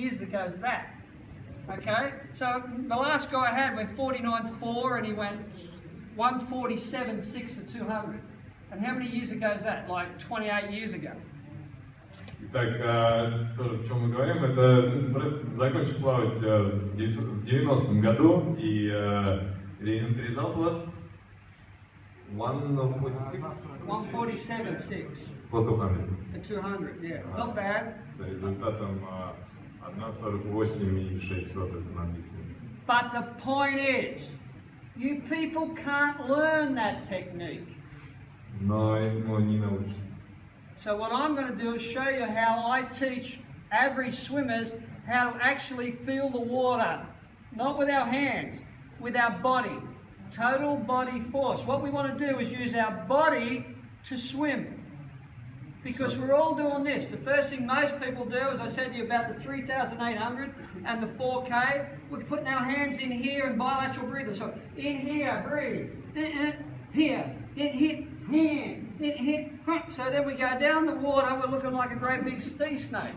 years ago is that? Okay, so the last guy I had went 49.4 and he went 147.6 for 200. And how many years ago is that? Like 28 years ago. Итак, то, о чем мы говорим, это Брэд закончил плавать в 90-м году, и result was 146? 147.6 For 200. for 200, yeah. Not bad. С результатом 1.48,6 на английском. But the point is, you people can't learn that technique. Но ему не научится. So what I'm going to do is show you how I teach average swimmers how to actually feel the water. Not with our hands, with our body. Total body force. What we want to do is use our body to swim. Because we're all doing this. The first thing most people do, as I said to you about the 3,800 and the 4K, we're putting our hands in here and bilateral breathing. So in here, breathe. Here, in here, hand, in here. So then we go down the water, we're looking like a great big sea snake.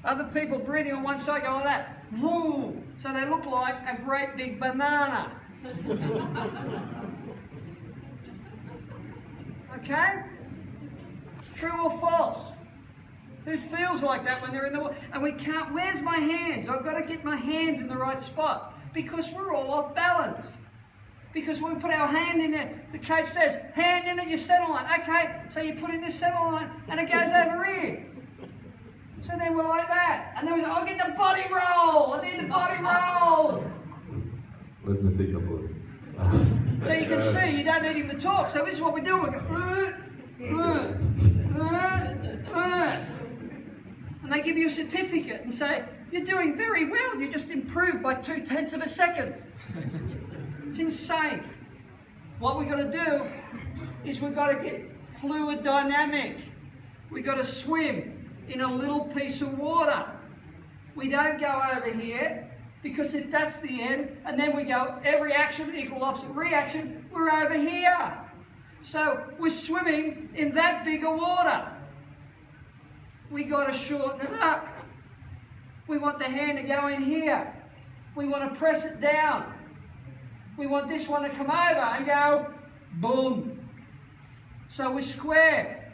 Other people breathing on one side go like that. So they look like a great big banana. Okay? True or false? Who feels like that when they're in the water? And we can't, where's my hands? I've got to get my hands in the right spot. Because we're all off balance. Because when we put our hand in there, the coach says, hand in at your center line. Okay, so you put in this center line and it goes over here. So then we're like that. And then we go, I'll get the body roll. I need the body roll. Let me see a couple of So you can see, you don't need him to talk. So this is what we do. We go, and they give you a certificate and say, you're doing very well. You just improved by 0.2 of a second. It's insane. What we've got to do is we've got to get fluid dynamic. We've got to swim in a little piece of water. We don't go over here, because if that's the end, and then we go every action equal opposite reaction, we're over here. So we're swimming in that bigger water. We got to shorten it up. We want the hand to go in here. We want to press it down. We want this one to come over and go boom. So we're square.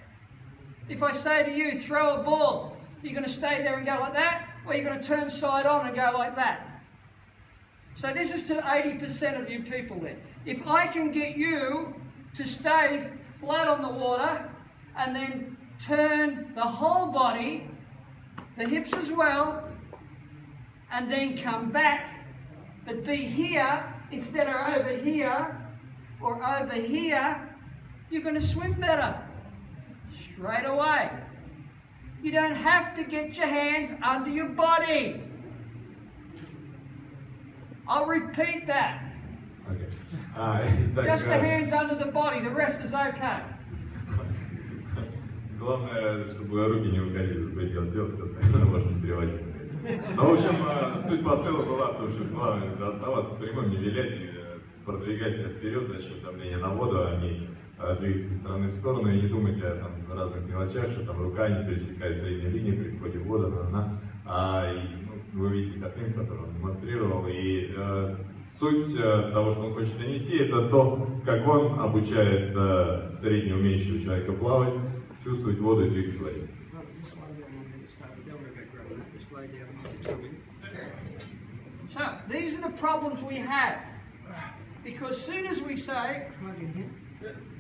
If I say to you, throw a ball, you're going to stay there and go like that, or you're going to turn side on and go like that. So this is to 80% of you people there. If I can get you to stay flat on the water and then turn the whole body, the hips as well, and then come back, but be here instead of over here or over here, you're going to swim better straight away. You don't have to get your hands under your body. I'll repeat that. Okay. Just the hands under the body, the rest is okay. Главное, чтобы руки не уходили за предел тела, все остальное можно переводить. Ну, в общем, суть посыла была в том, что главное оставаться прямым, не вилять и продвигать себя вперед за счет давления на воду, а не двигаться из стороны в сторону и не думать о там, разных мелочах, что там рука не пересекает среднюю линию при входе в воду, вы видите картинку, которую он демонстрировал, и суть того, что он хочет донести, это то, как он обучает средне умеющего человека плавать, чувствовать воду и двигаться в воде. So, these are the problems we have. Because as soon as we say,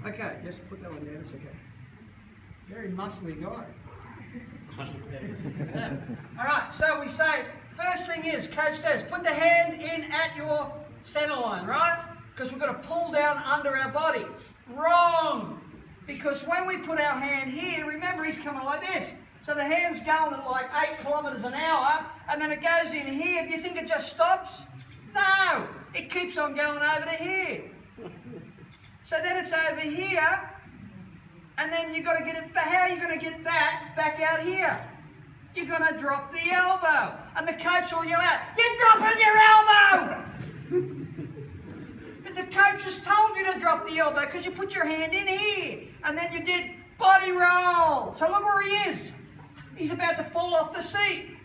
okay, just put that one down, it's okay. Very muscly guy. All right, so we say, first thing is, coach says, put the hand in at your center line, right? Because we're going to pull down under our body. Wrong! Because when we put our hand here, remember he's coming like this. So the hand's going at like 8 kilometres an hour, and then it goes in here. Do you think it just stops? No! It keeps on going over to here. So then it's over here, and then you've got to get it, how are you going to get that back out here? You're going to drop the elbow. And the coach will yell out, you're dropping your elbow! But the coach has told you to drop the elbow because you put your hand in here. And then you did body roll. So look where he is. He's about to fall off the seat.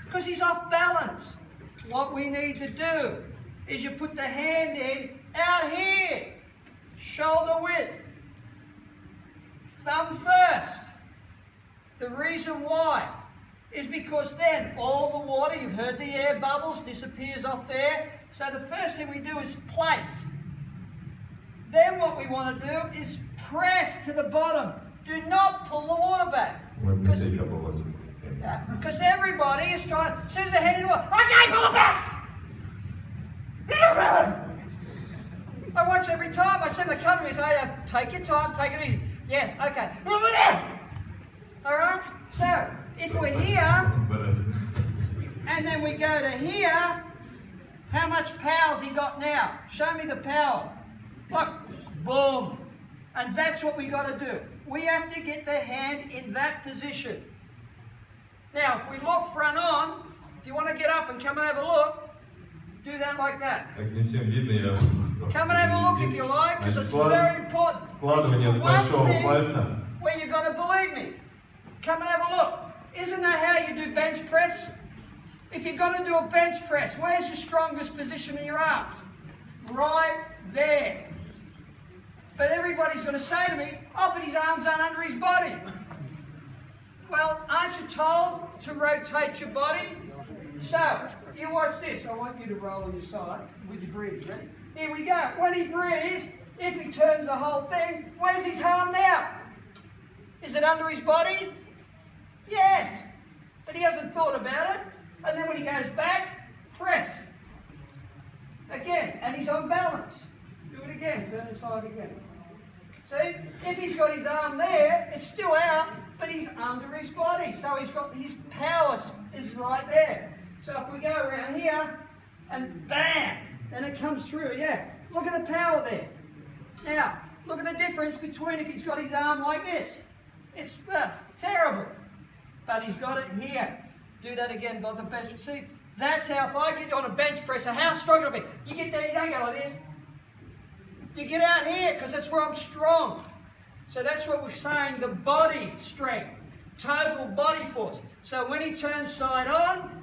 because he's off balance. What we need to do is you put the hand in out here, shoulder width, thumb first. The reason why is because then all the water, you've heard the air bubbles, disappears off there. So the first thing we do is place. Then what we want to do is press to the bottom. Do not pull the water back. Because everybody is trying, as soon as they head in the water, okay, pull it back! I watch every time, I send the country, say, take your time, take it easy. Yes, okay. Alright, so if we're here, and then we go to here, how much power's he got now? Show me the power. Look, boom. And that's what we got to do. We have to get the hand in that position. Now, if we look front on, if you want to get up and come and have a look, do that like that. Come and have a look if you like, because it's very important. This is one thing where you've got to believe me. Come and have a look. Isn't that how you do bench press? If you're going to do a bench press, where's your strongest position of your arms? Right there. But everybody's going to say to me, oh, but his arms aren't under his body. Well, aren't you told to rotate your body? So, you watch this. I want you to roll on your side with your breathing. Ready? Here we go. When he breathes, if he turns the whole thing, where's his arm now? Is it under his body? Yes. But he hasn't thought about it. And then when he goes back, press. Again, and he's on balance. Do it again, turn the side again. See, if he's got his arm there, it's still out, but he's under his body. So he's got, his power is right there. So if we go around here, and bam, then it comes through, yeah. Look at the power there. Now, look at the difference between if he's got his arm like this. It's terrible. But he's got it here. Do that again, got the best. See, that's how, if I get you on a bench presser, how strong it'll be. You get there, you don't go like this. You get out here, because that's where I'm strong. So that's what we're saying, the body strength, total body force. So when he turns side on,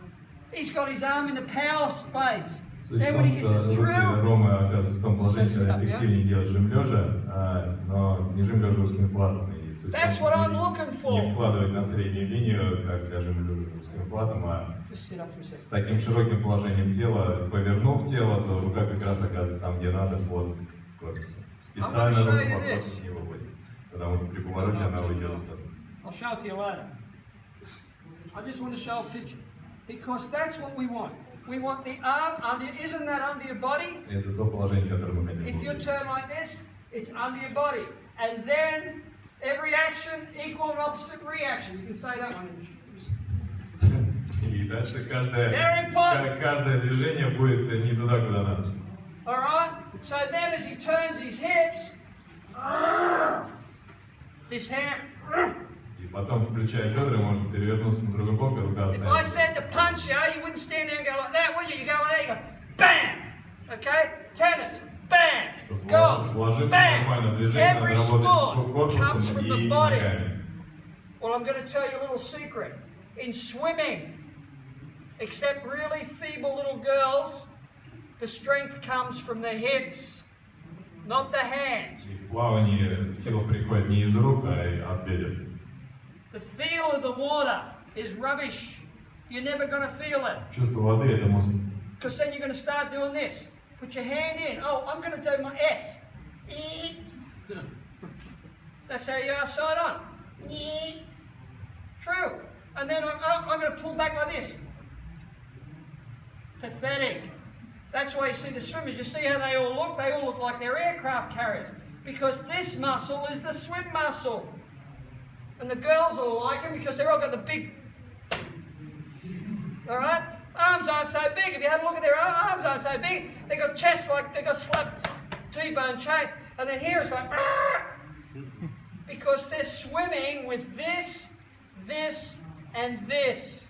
he's got his arm in the power space. Then when he gets it through, Рома оказывается в том положении, когда эффективнее делать жим лежа, но не жим лежа узким платом. That's what I'm looking for. Не вкладывать на среднюю линию, как для жим лежа узким платом, а с таким широким положением тела, повернув тело, то рука как раз оказывается там, где надо, под корпусом. Специально руку под корпус не выводит, потому что при повороте она выйдет в сторону. I'll show it to you later. I just want to show a picture. Because that's what we want. We want the arm under, isn't that under your body? Это то положение, которое мы хотим. If you turn like this, it's under your body. And then every action equal and opposite reaction. You can say that one. И дальше каждое движение будет не туда, куда надо. Alright? So then as he turns his hips, this hand. И потом, включая бедра, можно перевернуться на другой бок и рука If I said to punch you, you wouldn't stand there and go like that, would you? You go like that, you go, bam! Okay? Tennis, bam! Golf, bam! Every sport comes from the body. Well, I'm going to tell you a little secret. In swimming, except really feeble little girls, the strength comes from the hips, not the hands. И в плавании сила приходит не из рук, а от бедер. The feel of the water is rubbish. You're never going to feel it. Чувство воды это мозг. Because then you're going to start doing this. Put your hand in. Oh, I'm going to do my S. That's how you are side on. True. And then I'm going to pull back like this. Pathetic. That's why you see the swimmers. You see how they all look? They all look like they're aircraft carriers. Because this muscle is the swim muscle. And the girls all like them because they've all got the big, all right? Arms aren't so big. If you have a look at their arms aren't so big. They've got chests like they've got slapped T-bone shape. And then here it's like, because they're swimming with this, this, and this.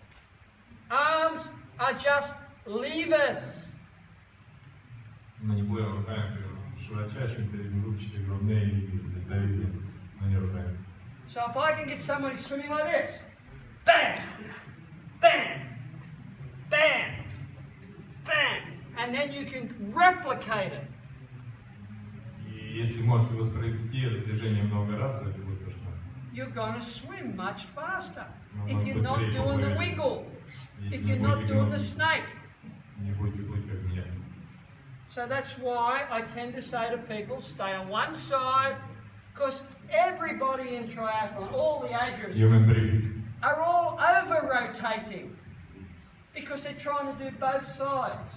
Arms are just levers. Манипулируем руками широчайшими, перезубчатыми, грудные и давили на не руками. So if I can get somebody swimming like this, bang, bang, and then you can replicate it. И если можете воспроизвести это движение много раз, то это будет то, что надо. You're going to swim much faster Ну, if you're not быстрее doing the поплывете. wiggle, Если if не you're not будете doing the гнуться, snake. не будете плыть как меня. So that's why I tend to say to people, stay on one side, because everybody in triathlon, all the age groups, Human briefing. are all over-rotating because they're trying to do both sides.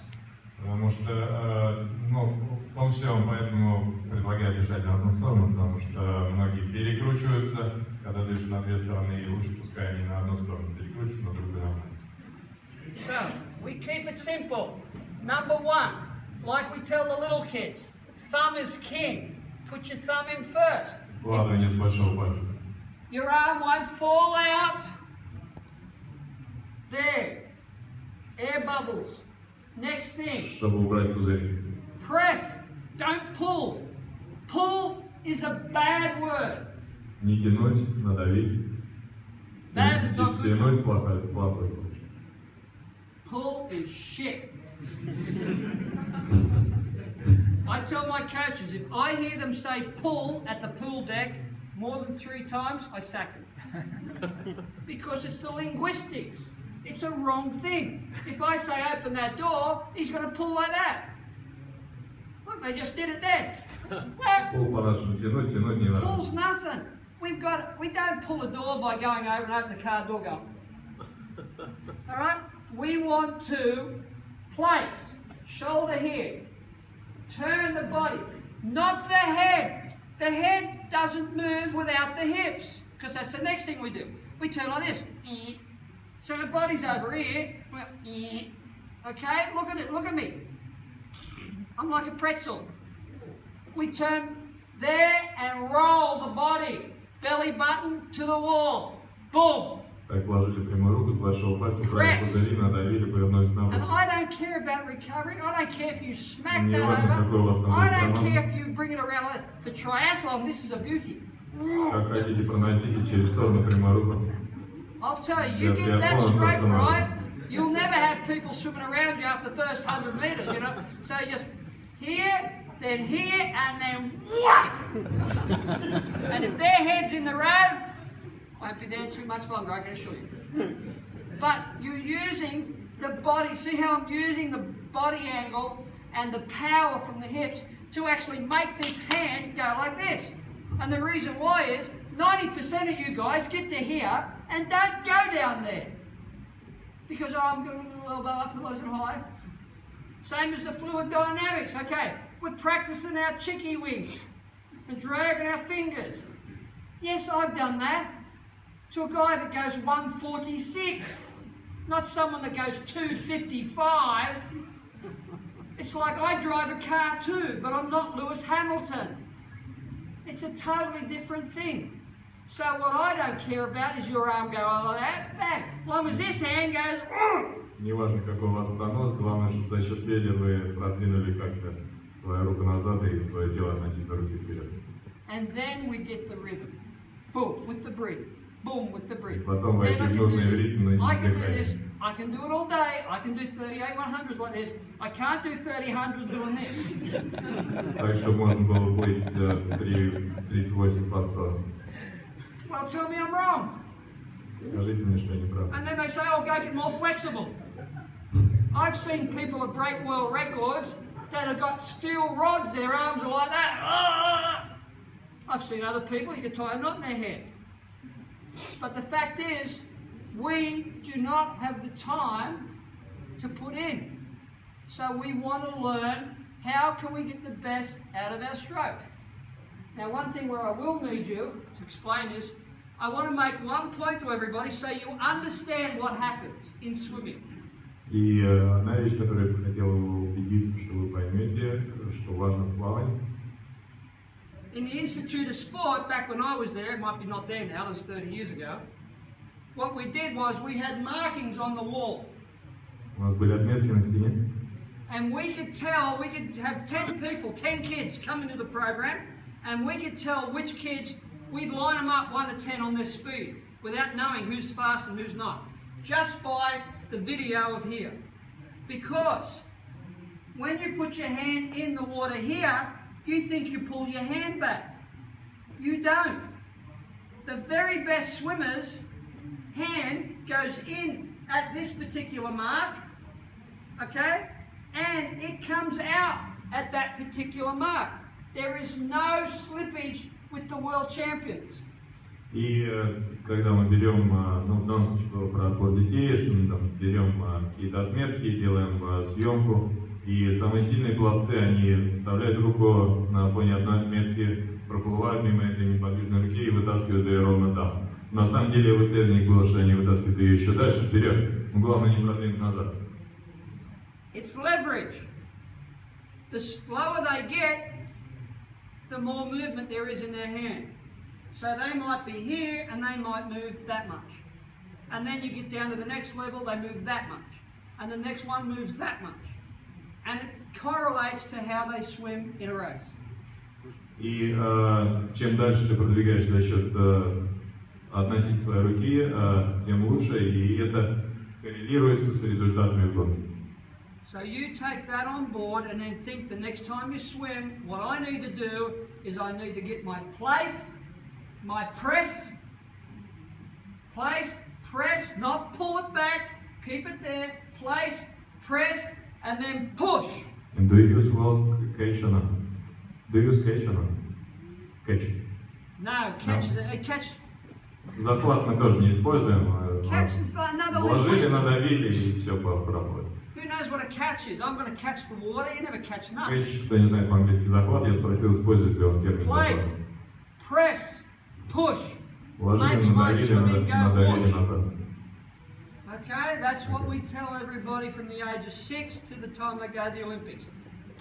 Потому что, ну, в том числе он поэтому предлагает дышать на одну сторону, потому что многие перекручиваются, когда дышат на две стороны, и лучше пускай они на одну сторону перекручиваются, на другую нормально. So, we keep it simple. Number one, like we tell the little kids, thumb is king. Put your thumb in first. Вкладывание с большого пальца. Your arm won't fall out. There. Air bubbles. Next thing. Чтобы убрать пузырь. Press. Don't pull. Pull is a bad word. Не тянуть, надавить. That is not good. Тянуть плохое слово. Pull is shit. I tell my coaches, if I hear them say pull at the pool deck more than 3 times, I sack them. Because it's the linguistics. It's a wrong thing. If I say open that door, he's going to pull like that. Look, they just did it then. Well, Пол по-нашему тянуть не надо. pull's nothing. We don't pull a door by going over and open the car door going. All right? We want to place, shoulder here, turn the body, not the head. The head doesn't move without the hips, because that's the next thing we do. We turn like this. So the body's over here. Okay, look at it, look at me. I'm like a pretzel. We turn there and roll the body, belly button to the wall. Boom. Так, положили прямую руку с большого пальца, убрали пузыри, надавили, повернулись на And бок. I don't care about recovery. I don't care if you smack Не that важно, какой у вас over. там I будет don't карман. care if you bring it around like that. For triathlon, this is a beauty. Как хотите, проносите через сторону прямую руку. I'll tell you, you get that straight right, you'll never have people swimming around you after the first 100 metres, you know. So just here, then here, and then whack! And if their head's in the road, won't be there too much longer, I can assure you. But you're using the body, see how I'm using the body angle and the power from the hips to actually make this hand go like this. And the reason why is 90% of you guys get to here and don't go down there. Because I'm going a little elbow up, nice and high. Same as the fluid dynamics, okay. We're practicing our chicky wings and dragging our fingers. Yes, I've done that. To a guy that goes 146, not someone that goes 255. It's like I drive a car too, but I'm not Lewis Hamilton. It's a totally different thing. So what I don't care about is your arm going like that, bam. As long as this hand goes, Не важно, какой у вас пронос, главное, чтобы за счет бедер вы продвинули как-то свою руку назад и свое тело относить руки вперед. and then we get the rhythm. Boom, with the breath. Boom, with the breath. Потом Then I войти в can нужный do- ритм и I can do this. дыхание. I can do it all day. I can do 38 100s like this. I can't do 30 100s doing this. Так, чтобы можно было плыть 38 по 100. Well, tell me I'm wrong. Скажите мне, что я не прав. And then they say, oh, go get more flexible. I've seen people that break world records that have got steel rods, their arms are like that. Ah! I've seen other people, you can tie a knot in their head. But the fact is, we do not have the time to put in. So we want to learn how can we get the best out of our stroke. Now, one thing where I will need you to explain is, I want to make one point to everybody so you understand what happens in swimming. И одна вещь, которую я бы хотел убедиться, что вы поймете, что важно в плавании. In the Institute of Sport, back when I was there, it might be not there now, it was 30 years ago, what we did was we had markings on the wall. У нас были отметки на стене. And we could tell, we could have 10 people, 10 kids come into the program, and we could tell which kids, we'd line them up 1 to 10 on their speed, without knowing who's fast and who's not, just by the video of here. Because when you put your hand in the water here, you think you pull your hand back. You don't. The very best swimmer's hand goes in at this particular mark, okay? And it comes out at that particular mark. There is no slippage with the world champions. И когда мы берем, ну, в данном случае было про отбор детей, что мы там берем какие-то отметки, делаем съемку, и самые сильные пловцы, они вставляют руку на фоне одной отметки, проплывают мимо этой неподвижной руки и вытаскивают ее ровно там. На самом деле в исследованиях было, что они вытаскивают ее еще дальше, вперед, но главное не продвинуть назад. It's leverage. The slower they get, the more movement there is in their hand. So they might be here and they might move that much. And then you get down to the next level, they move that much. And the next one moves that much. And it correlates to how they swim in a race. И чем дальше ты продвигаешься за счет относить своей руки, тем лучше, и это коррелируется с результатами в гонке. So you take that on board and then think the next time you swim, what I need to do is I need to get my place, my press, not pull it back, keep it there, place, press, and then push. And do you use catch or not? Do you use catch or not? Catch. No, catch. Захват мы тоже не используем. Catch is another Вложили, надавили и все проходит. Who knows what a catch is? I'm going to catch the water. You never catch nothing. Catch, кто не знает по-английски захват, я спросил, использует ли он термин захват. Place, press, push. Вложили, надавили, надавили назад. Okay, that's what we tell everybody from the age of 6 to the time they go to the Olympics.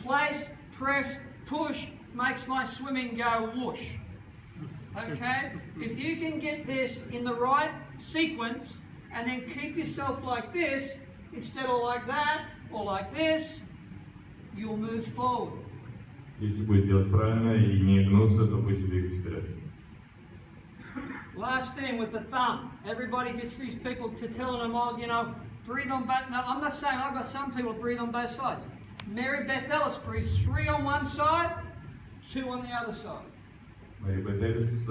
Place, press, push makes my swimming go whoosh. Okay, if you can get this in the right sequence and then keep yourself like this instead of like that or like this, you'll move forward. Если будет делать правильно и не гнуться, то будете двигаться вперед. Last thing with the thumb. Everybody gets these people to telling them, oh, you know, breathe on both. No, I'm not saying, I've got some people that breathe on both sides. Mary Beth Ellis breathes 3 on one side, 2 on the other side. Мэри Бет Эллис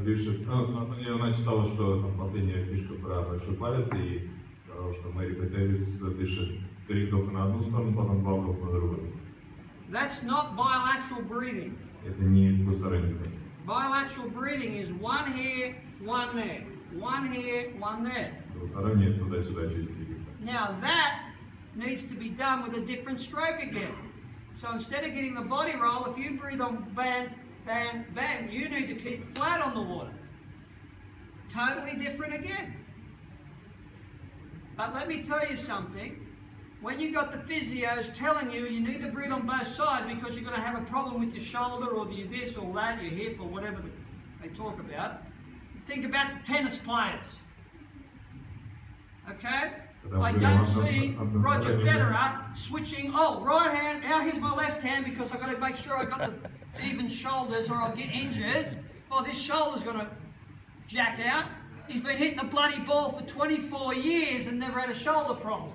дышит, ну, на самом деле она читала, что там последняя фишка про большой палец, и сказала, что Мэри Бет Эллис дышит 3 вдоха на одну сторону, потом 2 вдоха на другую. That's not bilateral breathing. Это не двусторонний дыхание. Bilateral breathing is 1 here, 1 there. 1 here, 1 there. Двусторонний туда-сюда через двигатель. Now that needs to be done with a different stroke again. So instead of getting the body roll, if you breathe on bang, bang, bang, you need to keep flat on the water. Totally different again. But let me tell you something. When you've got the physios telling you you need to breathe on both sides because you're going to have a problem with your shoulder or your this or that, your hip or whatever they talk about, think about the tennis players. Okay? I don't see Roger Federer switching, oh, right hand, now here's my left hand because I've got to make sure I've got the even shoulders or I'll get injured. Oh, this shoulder's going to jack out. He's been hitting the bloody ball for 24 years and never had a shoulder problem.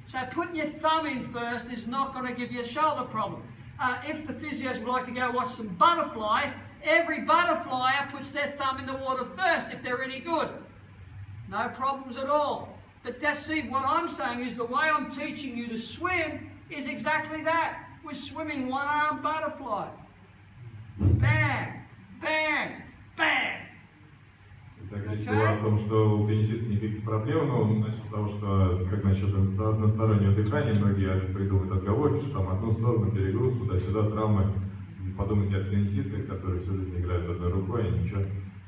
So putting your thumb in first is not going to give you a shoulder problem. If the physios would like to go watch some butterfly, every butterflyer puts their thumb in the water first if they're any good. No problems at all. But that's, see, what I'm saying is the way I'm teaching you to swim is exactly that. We're swimming one-arm butterfly. Bang, bang, bang. Так, речь была о том, что у теннисиста никаких проблем, но он начал с того, что как насчет одностороннего дыхания, многие придумывают отговорки, что там одну сторону перегруз, туда-сюда, травмы. Подумайте о теннисистах, которые всю жизнь играют одной рукой, и ничего,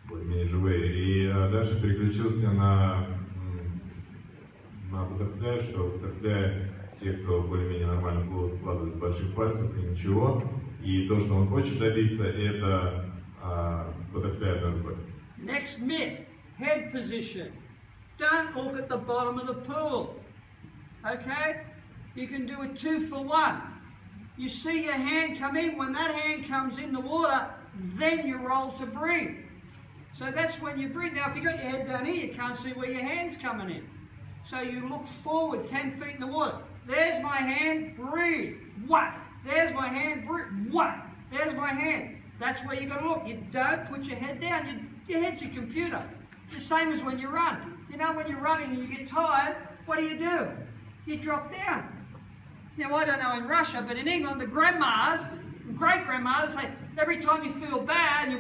более-менее живые. И дальше переключился на баттерфляй, что баттерфляй все, кто более-менее нормально плывут, складывают больших пальцев и ничего. И то, что он хочет добиться, это баттерфляй одной рукой. Next myth, head position. Don't look at the bottom of the pool. Okay? You can do a 2 for 1. You see your hand come in. When that hand comes in the water, then you roll to breathe. So that's when you breathe. Now, if you've got your head down here, you can't see where your hand's coming in. So you look forward 10 feet in the water. There's my hand, breathe. What? There's my hand, breathe. What? There's my hand. That's where you got to look. You don't put your head down. Your head's your computer. It's the same as when you run. You know, when you're running and you get tired, what do? You drop down. Now, I don't know in Russia, but in England, the grandmas, great-grandmas say, every time you feel bad, you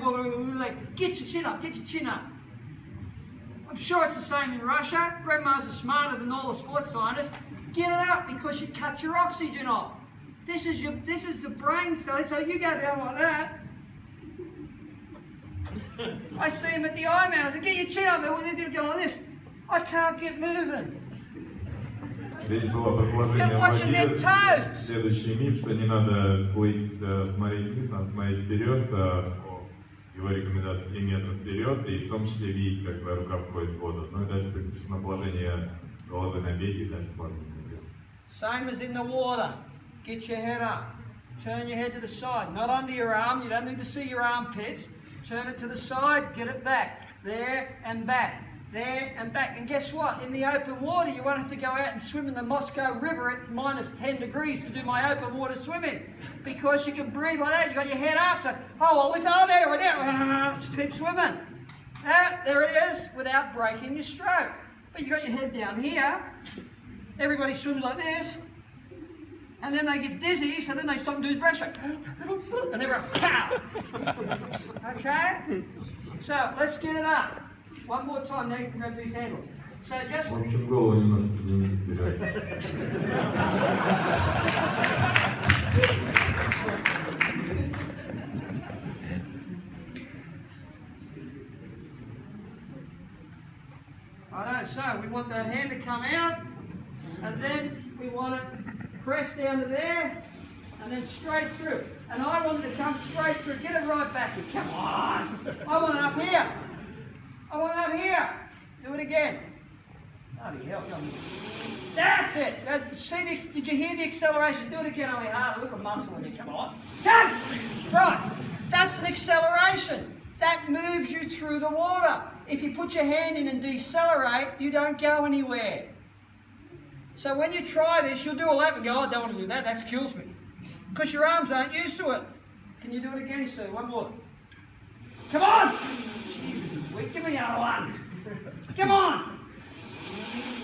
like, get your chin up, get your chin up. I'm sure it's the same in Russia. Grandmas are smarter than all the sports scientists. Get it up because you cut your oxygen off. This is the brain cell, so you go down like that. I see him at the eye man. I say, get your chin up there. They're going like this. I can't get moving. Здесь было предположение Матиаса, следующий миф, что не надо плыть, смотреть вниз, надо смотреть вперед. Его рекомендация 3 метра вперед, и в том числе видеть, как твоя рука входит в воду. Ну и дальше переключиться на положение головы на беге, и дальше можно. Same as in the water. Get your head up. Turn your head to the side. Not under your arm. You don't need to see your armpits. Turn it to the side. Get it back. There and back. There and back. And guess what? In the open water, you won't have to go out and swim in the Moscow River at minus 10 degrees to do my open water swimming. Because you can breathe like that. You got your head up. So, there, right there. Just keep swimming. There it is, without breaking your stroke. But you got your head down here. Everybody swims like this. And then they get dizzy, so then they stop and do the breaststroke. And they're like, pow! Okay? So, let's get it up. One more time, now you can grab these handles. So just... В общем, голову немножко поднимите вперед. Alright, so we want that hand to come out, and then we want to press down to there, and then straight through. And I want it to come straight through. Get it right back. Come on! I want it up here. I want it up here. Do it again. Bloody hell, come on. That's it. Did you hear the acceleration? Do it again, only harder. Look at muscle in you. Come on. Come! Right. That's an acceleration. That moves you through the water. If you put your hand in and decelerate, you don't go anywhere. So when you try this, you'll do a lap and go, I don't want to do that. That kills me. Because your arms aren't used to it. Can you do it again, Sue? One more. Come on! Jesus, it's weak. Give me another one. Come on!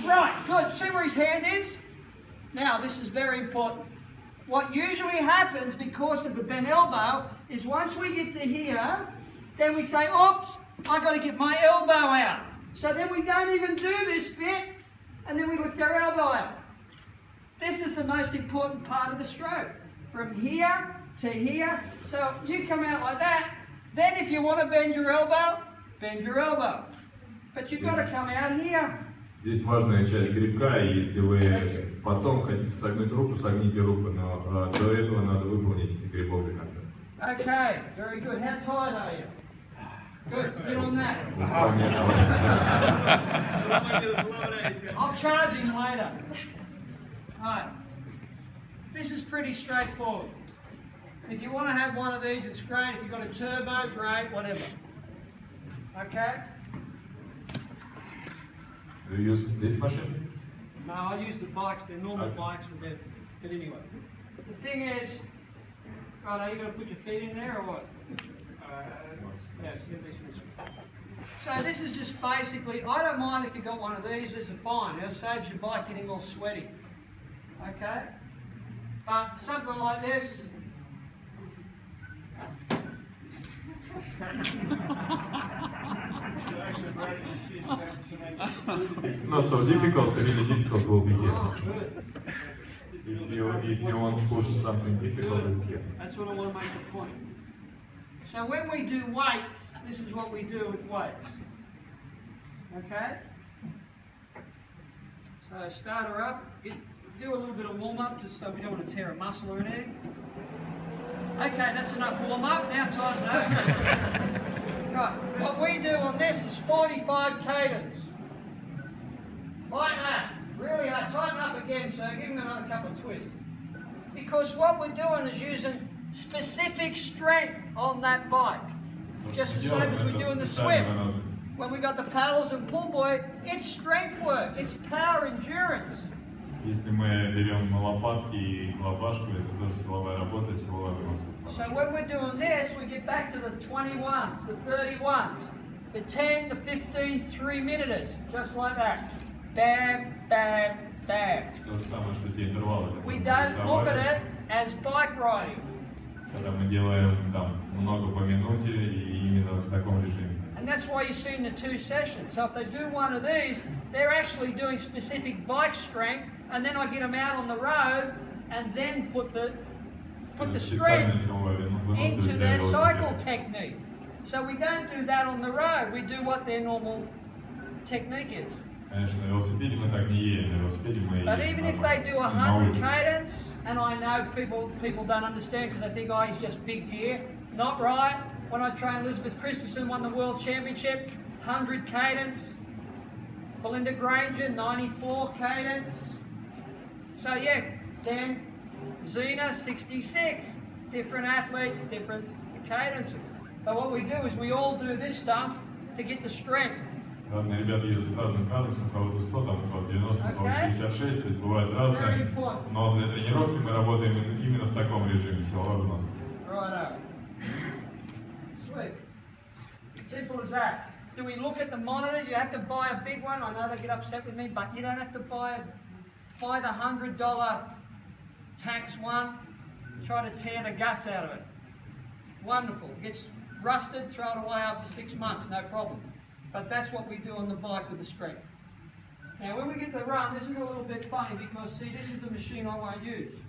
Right, good. See where his hand is? Now, this is very important. What usually happens because of the bent elbow is once we get to here, then we say, oops, I've got to get my elbow out. So then we don't even do this bit, and then we lift our elbow out. This is the most important part of the stroke. From here to here. So you come out like that. Then if you want to bend your elbow. But you've got to come out here. Здесь важная часть грибка, и если вы потом хотите согнуть руку, согните руку, но до этого надо выполнить грибок до конца. Okay, very good. How tired are you? Good, get on that. I'll charge him later. Alright. This is pretty straightforward. If you want to have one of these, it's great. If you've got a turbo, great, whatever. Okay? Do you use this machine? No, I use the bikes. They're normal bikes with that. But anyway. The thing is, right, are you going to put your feet in there or what? Yeah, so this is just basically, I don't mind if you've got one of these, these are fine. It saves your bike getting all sweaty. Okay? But something like this. It's not so difficult, really difficult will be here. Oh, good. If you want to push something difficult, it's here. That's what I want to make the point. So when we do weights, this is what we do with weights. Okay? So start her up. Do a little bit of warm-up just so we don't want to tear a muscle or anything. Okay, that's enough warm-up. Now tighten up. Right, what we do on this is 45 cadence. Like that. Really hard. Tighten up again, so give him another couple of twists. Because what we're doing is using specific strength on that bike. Just the same as we do in the swim. When we got the paddles and pull buoy, it's strength work. It's power endurance. Если мы берем лопатки и лопашку, это тоже силовая работа, силовая выносливость. So when we're doing this, we get back to the 21s, the 31s, the 10, the 15, 3-minuters, just like that. Bam, bam, bam. То же самое, что те интервалы. We don't look at it as bike riding. Когда мы делаем там много по минуте и именно в таком режиме. And that's why you've seen the 2 sessions. So if they do one of these, they're actually doing specific bike strength, and then I get them out on the road and then put the strength into their cycle technique. So we don't do that on the road, we do what their normal technique is. Конечно, на велосипеде мы так не едем, на велосипеде мы But even if they do 100 cadence, and I know people don't understand because they think, oh, he's just big gear. Not right. When I trained Elizabeth Christensen, won the World Championship, 100 cadence. Belinda Granger, 94 cadence. So yeah, then Zena, 66. Different athletes, different cadences. But what we do is we all do this stuff to get the strength. Разные ребята ездят с разным кадансом, у кого-то 100, там, у кого-то 90, у кого-то 66, то есть бывает разное. Но для тренировки мы работаем именно в таком режиме, силовой выносливости. Righto. Sweet. Simple as that. Do we look at the monitor? You have to buy a big one. I know they get upset with me, but you don't have to buy the $100 tax one. Try to tear the guts out of it. Wonderful. Gets rusted, throw it away after 6 months, no problem. But that's what we do on the bike with the strength. Now when we get the run, this is a little bit funny because see, this is the machine I won't use.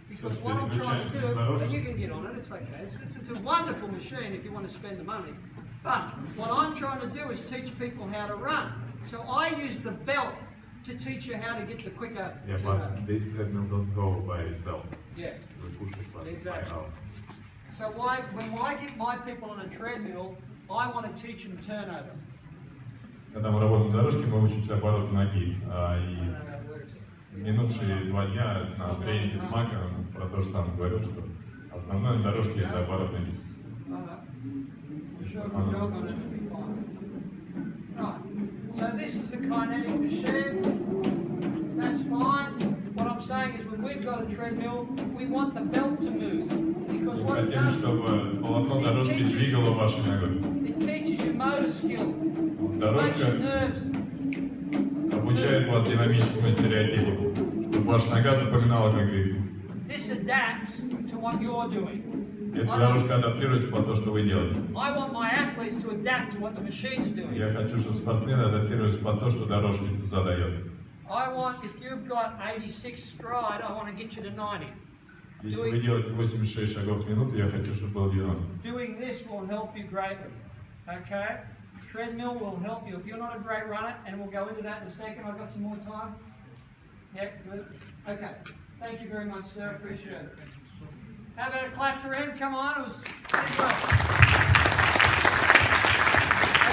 Because what I'm trying to do, and you can get on it, it's okay. It's a wonderful machine if you want to spend the money. But what I'm trying to do is teach people how to run. So I use the belt to teach you how to get the quicker. Yeah, but this treadmill don't go by itself. Yeah. We push it by Exactly. how. So when I get my people on a treadmill, I want to teach them turnover. Когда мы работаем на дорожке, мы учимся оборот ноги. И минувшие 2 дня на тренинге с Маком про то же самое говорил, что основное на дорожке это оборот ноги. Right. So this is a kinetic machine. That's fine. What I'm saying is when we've got a treadmill, we want the belt to move. Because Мы what it хотим, does, чтобы полотно дорожки двигало вашей ногой. it teaches you motor skill, makes Дорожка your nerves. обучает вас динамическому стереотипу, чтобы ваша нога запоминала, как двигаться. This adapts to what you're doing. Эта дорожка адаптируется под то, что вы делаете. I want my athletes to adapt to what the machine's doing. Я хочу, чтобы спортсмены адаптировались под то, что дорожка задает. I want, if you've got 86 stride, I want to get you to 90. Если вы делаете 86 шагов в минуту, я хочу, чтобы было 90. Doing this will help you greatly. Okay? Treadmill will help you. If you're not a great runner, and we'll go into that in a second, I've got some more time. Yeah, good. Okay. Thank you very much, sir. Appreciate it. How about a clap for him? Come on. It was.